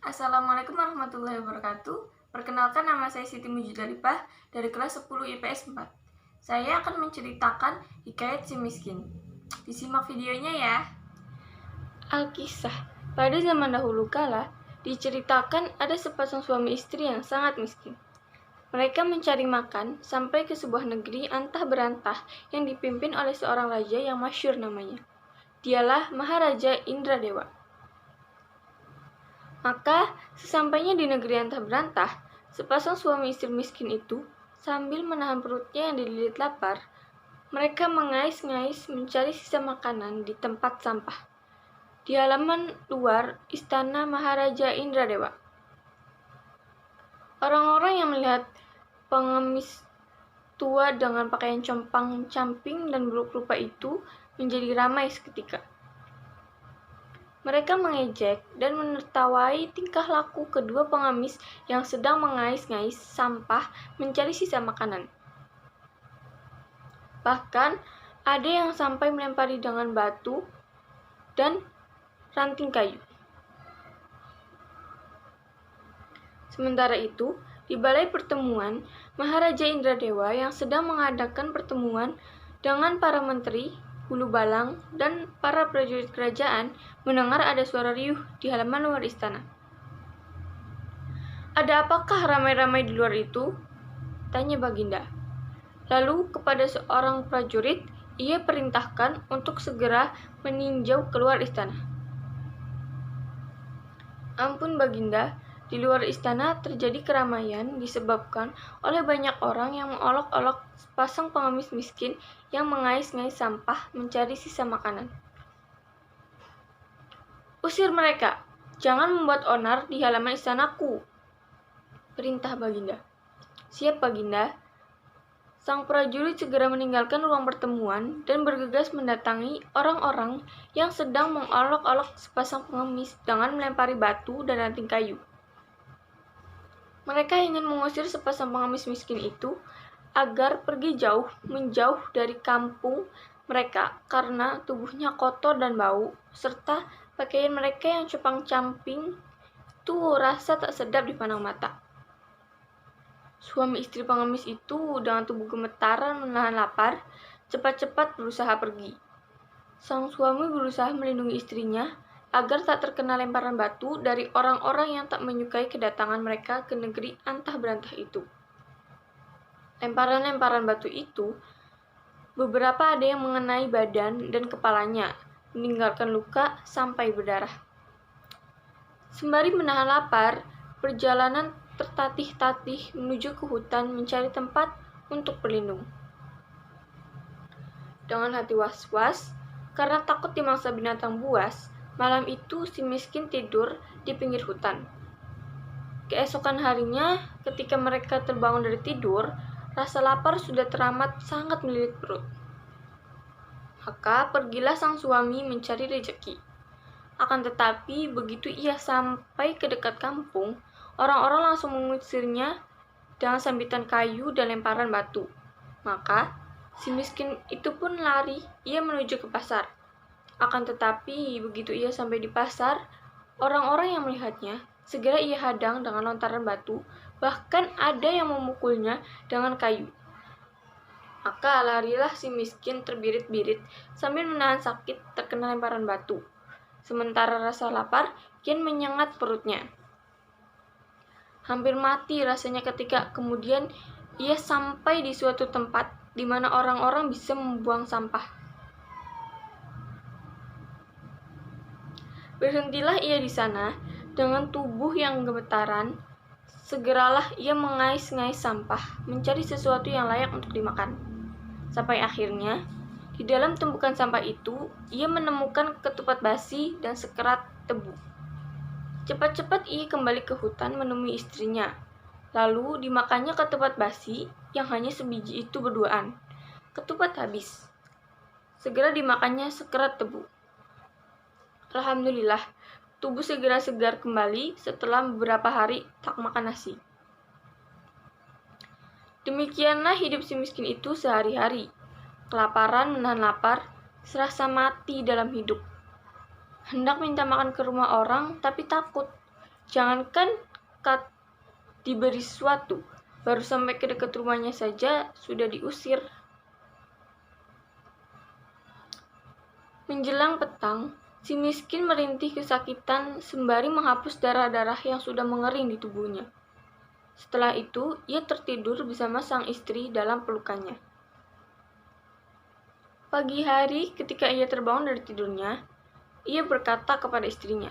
Assalamualaikum warahmatullahi wabarakatuh. Perkenalkan, nama saya Siti Mujudalipah dari kelas 10 IPS 4. Saya akan menceritakan hikayat si miskin. Disimak videonya ya. Alkisah. Pada zaman dahulu kala, diceritakan ada sepasang suami istri yang sangat miskin. Mereka mencari makan sampai ke sebuah negeri antah berantah yang dipimpin oleh seorang raja yang masyhur namanya. Dialah Maharaja Indradewa. Maka, sesampainya di negeri antah berantah, sepasang suami istri miskin itu, sambil menahan perutnya yang dililit lapar, mereka mengais-ngais mencari sisa makanan di tempat sampah, di halaman luar istana Maharaja Indradewa. Orang-orang yang melihat pengemis tua dengan pakaian compang-camping dan buruk rupa itu menjadi ramai seketika. Mereka mengejek dan menertawai tingkah laku kedua pengemis yang sedang mengais-ngais sampah mencari sisa makanan. Bahkan, ada yang sampai melempari dengan batu dan ranting kayu. Sementara itu, di balai pertemuan, Maharaja Indradewa yang sedang mengadakan pertemuan dengan para menteri, hulu balang, dan para prajurit kerajaan mendengar ada suara riuh di halaman luar istana. "Ada apakah ramai-ramai di luar itu?" tanya Baginda. Lalu kepada seorang prajurit, ia perintahkan untuk segera meninjau keluar istana. "Ampun Baginda, di luar istana terjadi keramaian disebabkan oleh banyak orang yang mengolok-olok sepasang pengemis miskin yang mengais-ngais sampah mencari sisa makanan." "Usir mereka, jangan membuat onar di halaman istanaku," perintah Baginda. "Siap Baginda." Sang prajurit segera meninggalkan ruang pertemuan dan bergegas mendatangi orang-orang yang sedang mengolok-olok sepasang pengemis dengan melempari batu dan ranting kayu. Mereka ingin mengusir sepasang pengemis miskin itu agar pergi menjauh dari kampung mereka karena tubuhnya kotor dan bau, serta pakaian mereka yang compang-camping itu rasa tak sedap dipandang mata. Suami istri pengemis itu dengan tubuh gemetaran menahan lapar, cepat-cepat berusaha pergi. Sang suami berusaha melindungi istrinya agar tak terkena lemparan batu dari orang-orang yang tak menyukai kedatangan mereka ke negeri antah berantah itu. Lemparan-lemparan batu itu, beberapa ada yang mengenai badan dan kepalanya, meninggalkan luka sampai berdarah. Sembari menahan lapar, perjalanan tertatih-tatih menuju ke hutan mencari tempat untuk berlindung. Dengan hati was-was, karena takut dimangsa binatang buas, malam itu si miskin tidur di pinggir hutan. Keesokan harinya, ketika mereka terbangun dari tidur, rasa lapar sudah teramat sangat melilit perut. Maka pergilah sang suami mencari rezeki. Akan tetapi, begitu ia sampai ke dekat kampung, orang-orang langsung mengusirnya dengan sambitan kayu dan lemparan batu. Maka, si miskin itu pun lari, ia menuju ke pasar. Akan tetapi, begitu ia sampai di pasar, orang-orang yang melihatnya, segera ia hadang dengan lontaran batu, bahkan ada yang memukulnya dengan kayu. Maka larilah si miskin terbirit-birit sambil menahan sakit terkena lemparan batu. Sementara rasa lapar kian menyengat perutnya. Hampir mati rasanya ketika kemudian ia sampai di suatu tempat di mana orang-orang bisa membuang sampah. Berhentilah ia di sana dengan tubuh yang gemetaran. Segeralah ia mengais-ngais sampah, mencari sesuatu yang layak untuk dimakan. Sampai akhirnya, di dalam tumpukan sampah itu, ia menemukan ketupat basi dan sekerat tebu. Cepat-cepat ia kembali ke hutan menemui istrinya. Lalu dimakannya ketupat basi yang hanya sebiji itu berduaan. Ketupat habis. Segera dimakannya sekerat tebu. Alhamdulillah, tubuh segera segar kembali setelah beberapa hari tak makan nasi. Demikianlah hidup si miskin itu sehari-hari. Kelaparan menahan lapar, serasa mati dalam hidup. Hendak minta makan ke rumah orang, tapi takut. Jangankan diberi sesuatu, baru sampai ke dekat rumahnya saja sudah diusir. Menjelang petang, si miskin merintih kesakitan sembari menghapus darah-darah yang sudah mengering di tubuhnya. Setelah itu, ia tertidur bersama sang istri dalam pelukannya. Pagi hari, ketika ia terbangun dari tidurnya, ia berkata kepada istrinya,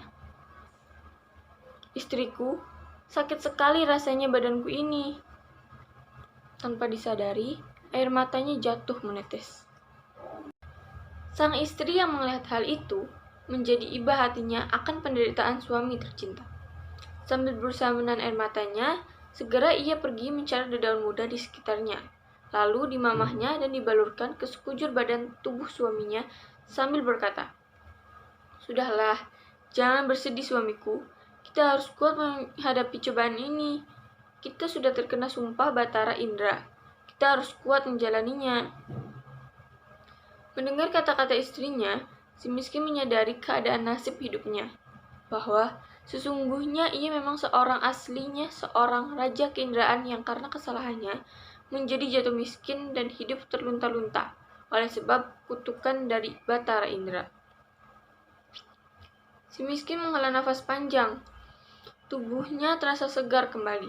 "Istriku, sakit sekali rasanya badanku ini." Tanpa disadari, air matanya jatuh menetes. Sang istri yang melihat hal itu menjadi iba hatinya akan penderitaan suami tercinta. Sambil berusaha menahan air matanya, segera ia pergi mencari dedaunan muda di sekitarnya. Lalu dimamahnya dan dibalurkan ke sekujur badan tubuh suaminya sambil berkata, "Sudahlah, jangan bersedih suamiku. Kita harus kuat menghadapi cobaan ini. Kita sudah terkena sumpah Batara Indra. Kita harus kuat menjalaninya." Mendengar kata-kata istrinya, si miskin menyadari keadaan nasib hidupnya, bahwa sesungguhnya ia memang aslinya seorang raja keindraan yang karena kesalahannya menjadi jatuh miskin dan hidup terlunta-lunta oleh sebab kutukan dari Batara Indra. Si miskin menghela nafas panjang. Tubuhnya terasa segar kembali.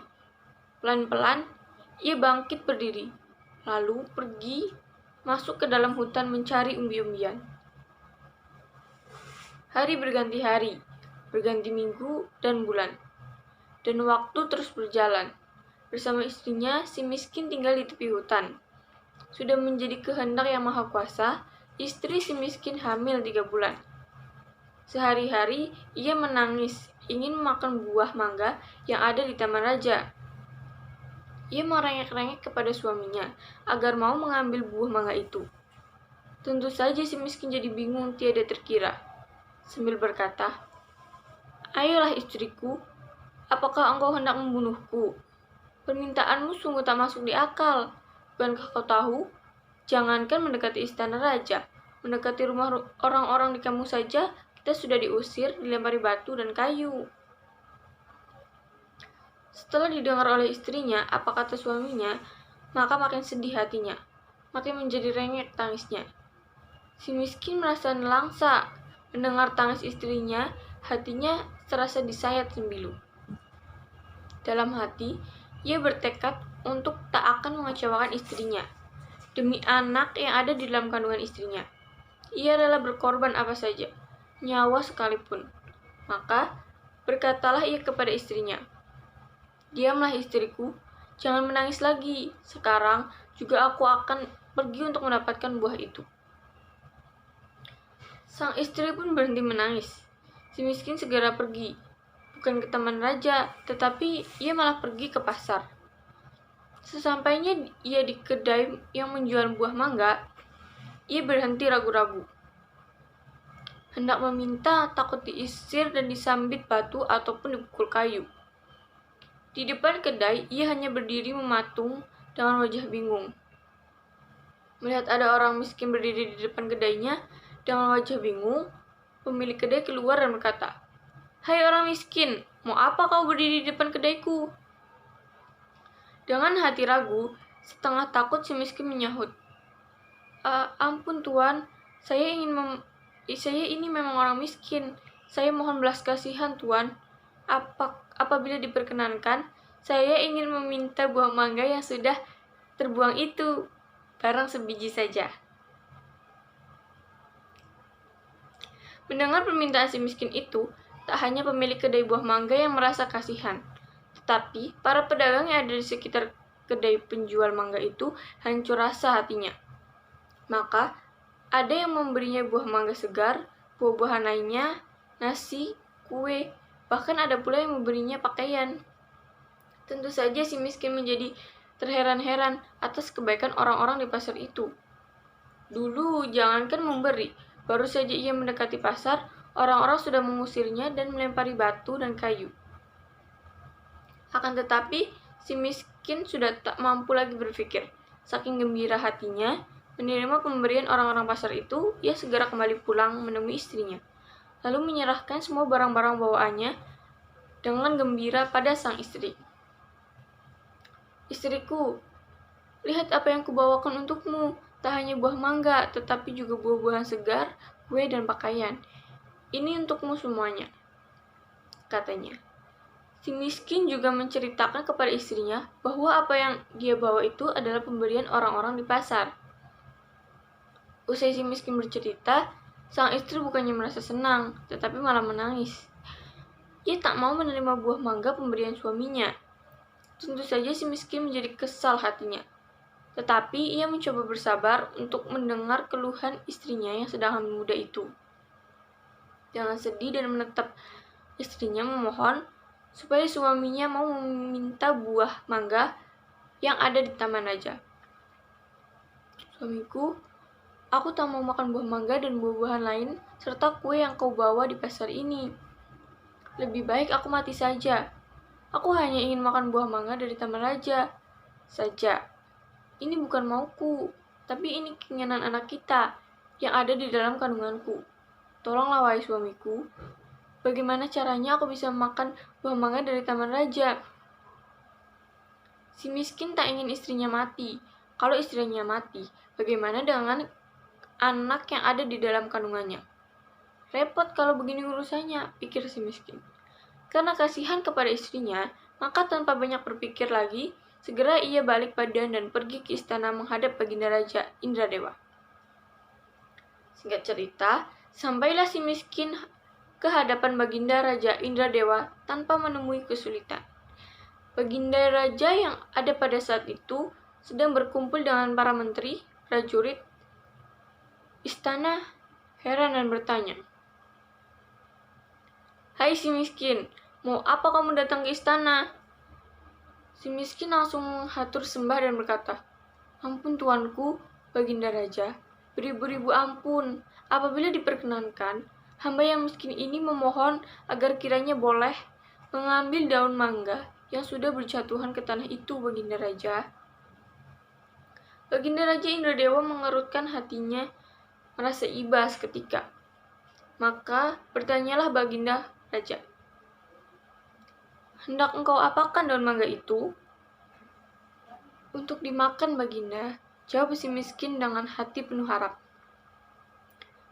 Pelan-pelan, ia bangkit berdiri, lalu pergi masuk ke dalam hutan mencari umbi-umbian. Hari berganti hari, berganti minggu dan bulan, dan waktu terus berjalan. Bersama istrinya, si miskin tinggal di tepi hutan. Sudah menjadi kehendak yang maha kuasa, istri si miskin hamil 3 bulan. Sehari-hari, ia menangis, ingin makan buah mangga yang ada di taman raja. Ia merengek-rengek kepada suaminya agar mau mengambil buah mangga itu. Tentu saja si miskin jadi bingung tiada terkira. Sambil berkata, "Ayolah istriku, apakah engkau hendak membunuhku? Permintaanmu sungguh tak masuk di akal. Bukankah kau tahu? Jangankan mendekati istana raja, mendekati rumah orang-orang di kampung saja, kita sudah diusir, dilempari batu dan kayu." Setelah didengar oleh istrinya apa kata suaminya, maka makin sedih hatinya, makin menjadi rengek tangisnya. Si miskin merasa nelangsa, mendengar tangis istrinya, hatinya terasa disayat sembilu. Dalam hati, ia bertekad untuk tak akan mengecewakan istrinya. Demi anak yang ada di dalam kandungan istrinya, ia rela berkorban apa saja, nyawa sekalipun. Maka, berkatalah ia kepada istrinya, "Diamlah istriku, jangan menangis lagi. Sekarang juga aku akan pergi untuk mendapatkan buah itu." Sang istri pun berhenti menangis. Si miskin segera pergi, bukan ke taman raja, tetapi ia malah pergi ke pasar. Sesampainya ia di kedai yang menjual buah mangga, ia berhenti ragu-ragu. Hendak meminta, takut diisir dan disambit batu ataupun dipukul kayu. Di depan kedai, ia hanya berdiri mematung dengan wajah bingung. Melihat ada orang miskin berdiri di depan kedainya dengan wajah bingung, pemilik kedai keluar dan berkata, "Hai orang miskin, mau apa kau berdiri di depan kedaiku?" Dengan hati ragu, setengah takut si miskin menyahut, "Ampun tuan, saya ini memang orang miskin. Saya mohon belas kasihan tuan. Apabila diperkenankan, saya ingin meminta buah mangga yang sudah terbuang itu, barang sebiji saja." Mendengar permintaan si miskin itu, tak hanya pemilik kedai buah mangga yang merasa kasihan, tetapi para pedagang yang ada di sekitar kedai penjual mangga itu hancur rasa hatinya. Maka, ada yang memberinya buah mangga segar, buah-buahan lainnya, nasi, kue, bahkan ada pula yang memberinya pakaian. Tentu saja si miskin menjadi terheran-heran atas kebaikan orang-orang di pasar itu. Dulu, jangankan memberi, baru saja ia mendekati pasar, orang-orang sudah mengusirnya dan melempari batu dan kayu. Akan tetapi, si miskin sudah tak mampu lagi berpikir. Saking gembira hatinya, menerima pemberian orang-orang pasar itu, ia segera kembali pulang menemui istrinya, lalu menyerahkan semua barang-barang bawaannya dengan gembira pada sang istri. "Istriku, lihat apa yang kubawakan untukmu. Tak hanya buah mangga, tetapi juga buah-buahan segar, kue, dan pakaian. Ini untukmu semuanya," katanya. Si miskin juga menceritakan kepada istrinya bahwa apa yang dia bawa itu adalah pemberian orang-orang di pasar. Usai si miskin bercerita, sang istri bukannya merasa senang, tetapi malah menangis. Ia tak mau menerima buah mangga pemberian suaminya. Tentu saja si miskin menjadi kesal hatinya. Tetapi ia mencoba bersabar untuk mendengar keluhan istrinya yang sedang hamil muda itu. Jangan sedih dan menetap istrinya memohon supaya suaminya mau meminta buah mangga yang ada di taman raja. "Suamiku, aku tak mau makan buah mangga dan buah-buahan lain serta kue yang kau bawa di pasar ini. Lebih baik aku mati saja. Aku hanya ingin makan buah mangga dari taman raja saja. Ini bukan mauku, tapi ini keinginan anak kita yang ada di dalam kandunganku. Tolonglah wahai suamiku, bagaimana caranya aku bisa makan buah mangga dari taman raja?" Si miskin tak ingin istrinya mati. Kalau istrinya mati, bagaimana dengan anak yang ada di dalam kandungannya? Repot kalau begini urusannya, pikir si miskin. Karena kasihan kepada istrinya, maka tanpa banyak berpikir lagi, segera ia balik badan dan pergi ke istana menghadap Baginda Raja Indradewa. Singkat cerita, sampailah si miskin ke hadapan Baginda Raja Indradewa tanpa menemui kesulitan. Baginda Raja yang ada pada saat itu sedang berkumpul dengan para menteri, prajurit, istana, heran dan bertanya, "Hai si miskin, mau apa kamu datang ke istana?" Si miskin langsung hatur sembah dan berkata, "Ampun tuanku, Baginda Raja, beribu-ribu ampun. Apabila diperkenankan, hamba yang miskin ini memohon agar kiranya boleh mengambil daun mangga yang sudah berjatuhan ke tanah itu, Baginda Raja." Baginda Raja Indradewa mengerutkan hatinya, merasa iba seketika. Maka bertanyalah Baginda Raja, "Hendak engkau apakan daun mangga itu?" "Untuk dimakan, Baginda," jawab si miskin dengan hati penuh harap.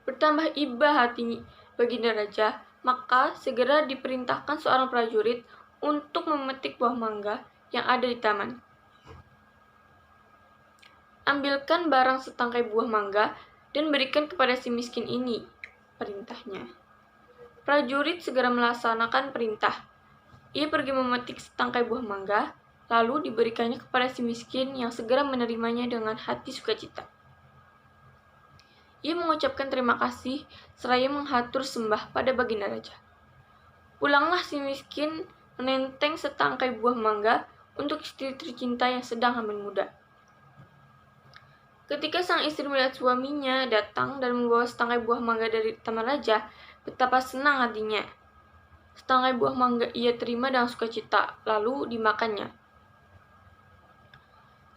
Bertambah iba hati Baginda Raja, maka segera diperintahkan seorang prajurit untuk memetik buah mangga yang ada di taman. "Ambilkan barang setangkai buah mangga dan berikan kepada si miskin ini," perintahnya. Prajurit segera melaksanakan perintah. Ia pergi memetik setangkai buah mangga, lalu diberikannya kepada si miskin yang segera menerimanya dengan hati sukacita. Ia mengucapkan terima kasih seraya menghatur sembah pada Baginda Raja. Pulanglah si miskin menenteng setangkai buah mangga untuk istri tercinta yang sedang hamil muda. Ketika sang istri melihat suaminya datang dan membawa setangkai buah mangga dari taman raja, betapa senang hatinya. Setangkai buah mangga ia terima dengan sukacita, lalu dimakannya.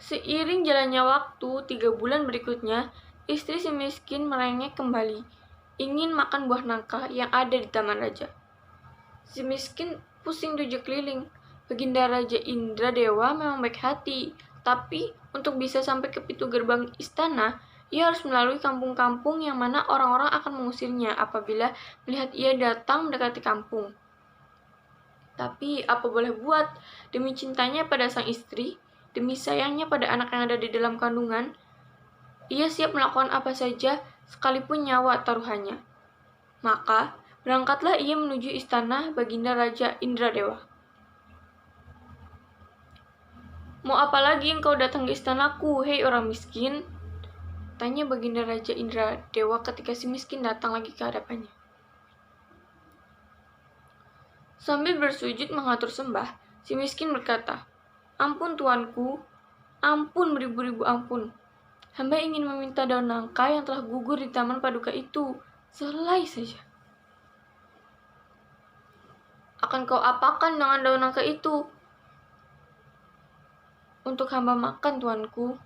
Seiring jalannya waktu, 3 bulan berikutnya, istri si miskin merengek kembali, ingin makan buah nangka yang ada di taman raja. Si miskin pusing 7 keliling. Baginda Raja Indradewa memang baik hati, tapi untuk bisa sampai ke pintu gerbang istana, ia harus melalui kampung-kampung yang mana orang-orang akan mengusirnya apabila melihat ia datang mendekati kampung. Tapi apa boleh buat, demi cintanya pada sang istri, demi sayangnya pada anak yang ada di dalam kandungan, ia siap melakukan apa saja sekalipun nyawa taruhannya. Maka berangkatlah ia menuju istana Baginda Raja Indradewa. "Mau apa lagi engkau datang ke istanaku, hei orang miskin?" tanya Baginda Raja Indradewa ketika si miskin datang lagi ke hadapannya. Sambil bersujud mengatur sembah, si miskin berkata, "Ampun tuanku, ampun beribu-ribu ampun. Hamba ingin meminta daun nangka yang telah gugur di taman paduka itu, sehelai saja." "Akan kau apakan dengan daun nangka itu?" "Untuk hamba makan, tuanku,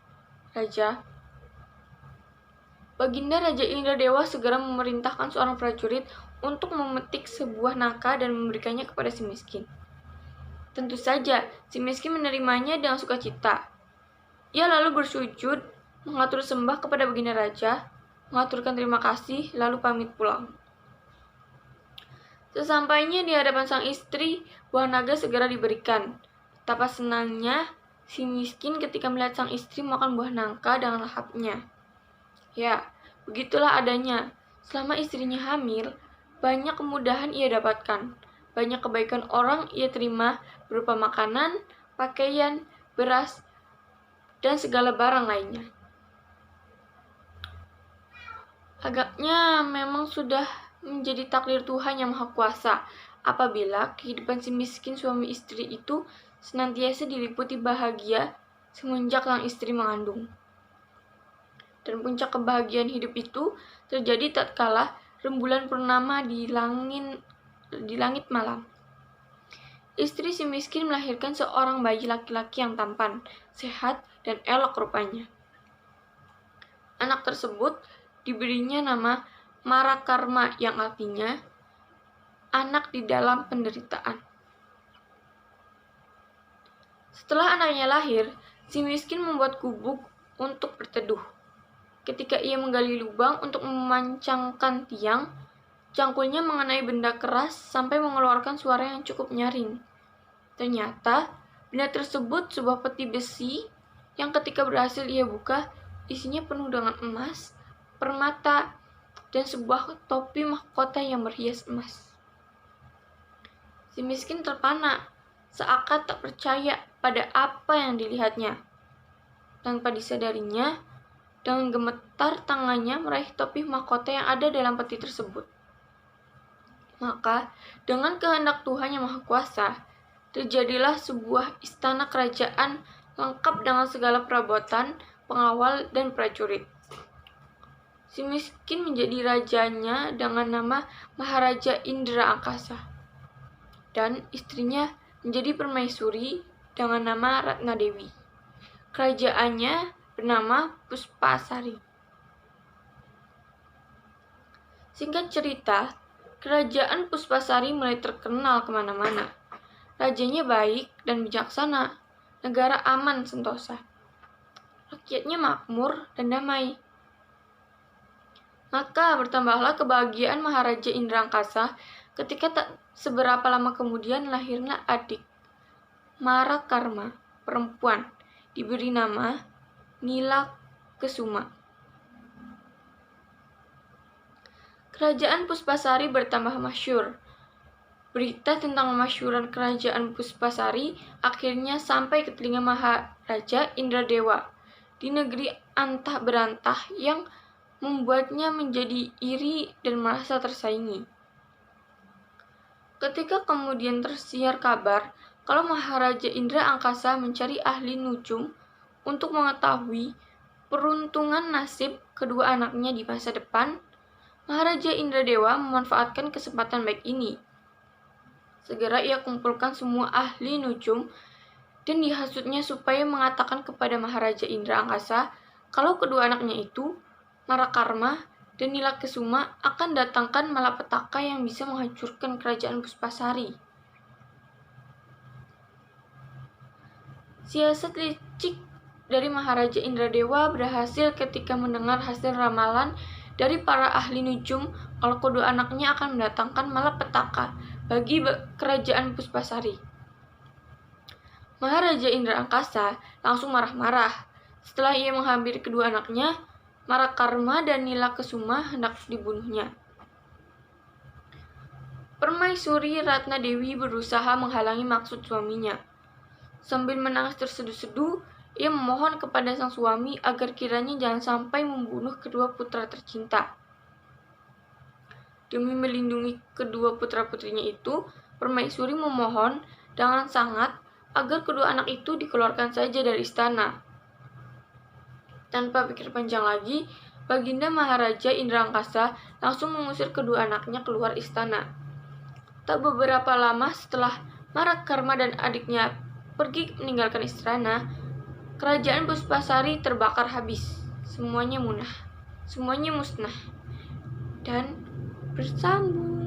Raja." Baginda Raja Indradewa segera memerintahkan seorang prajurit untuk memetik sebuah nangka dan memberikannya kepada si miskin. Tentu saja, si miskin menerimanya dengan sukacita. Ia lalu bersujud, mengatur sembah kepada baginda raja, mengaturkan terima kasih, lalu pamit pulang. Sesampainya di hadapan sang istri, buah naga segera diberikan. Betapa senangnya si miskin ketika melihat sang istri makan buah nangka dengan lahapnya. Ya, begitulah adanya. Selama istrinya hamil, banyak kemudahan ia dapatkan. Banyak kebaikan orang ia terima berupa makanan, pakaian, beras, dan segala barang lainnya. Agaknya memang sudah menjadi takdir Tuhan yang Maha Kuasa apabila kehidupan si miskin suami istri itu senantiasa diliputi bahagia semenjak sang istri mengandung. Dan puncak kebahagiaan hidup itu terjadi tatkala rembulan purnama di langit malam. Istri si miskin melahirkan seorang bayi laki-laki yang tampan, sehat, dan elok rupanya. Anak tersebut diberinya nama Marakarma yang artinya anak di dalam penderitaan. Setelah anaknya lahir, si miskin membuat gubuk untuk berteduh. Ketika ia menggali lubang untuk memancangkan tiang, cangkulnya mengenai benda keras sampai mengeluarkan suara yang cukup nyaring. Ternyata, benda tersebut sebuah peti besi yang ketika berhasil ia buka, isinya penuh dengan emas, permata, dan sebuah topi mahkota yang berhias emas. Si miskin terpana, seakan tak percaya pada apa yang dilihatnya. Tanpa disadarinya, dengan gemetar tangannya meraih topi mahkota yang ada dalam peti tersebut. Maka, dengan kehendak Tuhan yang Maha Kuasa, terjadilah sebuah istana kerajaan lengkap dengan segala perabotan, pengawal, dan prajurit. Si miskin menjadi rajanya dengan nama Maharaja Indra Angkasa. Dan istrinya menjadi permaisuri dengan nama Ratna Dewi. Kerajaannya bernama Puspasari. Singkat cerita, kerajaan Puspasari mulai terkenal kemana-mana. Rajanya baik dan bijaksana, negara aman sentosa. Rakyatnya makmur dan damai. Maka bertambahlah kebahagiaan Maharaja Indra Angkasa ketika tak seberapa lama kemudian lahirlah adik, Marakarma, perempuan, diberi nama Nila Kesuma. Kerajaan Puspasari bertambah masyhur. Berita tentang kemasyhuran kerajaan Puspasari akhirnya sampai ke telinga Maharaja Indradewa di negeri antah berantah yang membuatnya menjadi iri dan merasa tersaingi. Ketika kemudian tersiar kabar kalau Maharaja Indra Angkasa mencari ahli nujum untuk mengetahui peruntungan nasib kedua anaknya di masa depan, Maharaja Indradewa memanfaatkan kesempatan baik ini. Segera ia kumpulkan semua ahli nujum dan dihasutnya supaya mengatakan kepada Maharaja Indra Angkasa kalau kedua anaknya itu, Marakarma dan Nila Kesuma, akan datangkan malapetaka yang bisa menghancurkan kerajaan Puspasari. Siasat licik dari Maharaja Indradewa berhasil ketika mendengar hasil ramalan dari para ahli nujum kalau kedua anaknya akan mendatangkan malapetaka bagi kerajaan Puspasari. Maharaja Indra Angkasa langsung marah-marah. Setelah ia menghampiri kedua anaknya, Marakarma dan Nila Kesuma hendak dibunuhnya. Permaisuri Ratna Dewi berusaha menghalangi maksud suaminya. Sambil menangis terseduh-seduh, ia memohon kepada sang suami agar kiranya jangan sampai membunuh kedua putra tercinta. Demi melindungi kedua putra-putrinya itu, permaisuri memohon dengan sangat agar kedua anak itu dikeluarkan saja dari istana. Tanpa pikir panjang lagi, Baginda Maharaja Indra Angkasa langsung mengusir kedua anaknya keluar istana. Tak beberapa lama setelah Marakarma dan adiknya pergi meninggalkan istana, kerajaan Puspasari terbakar habis. Semuanya musnah dan bersambung.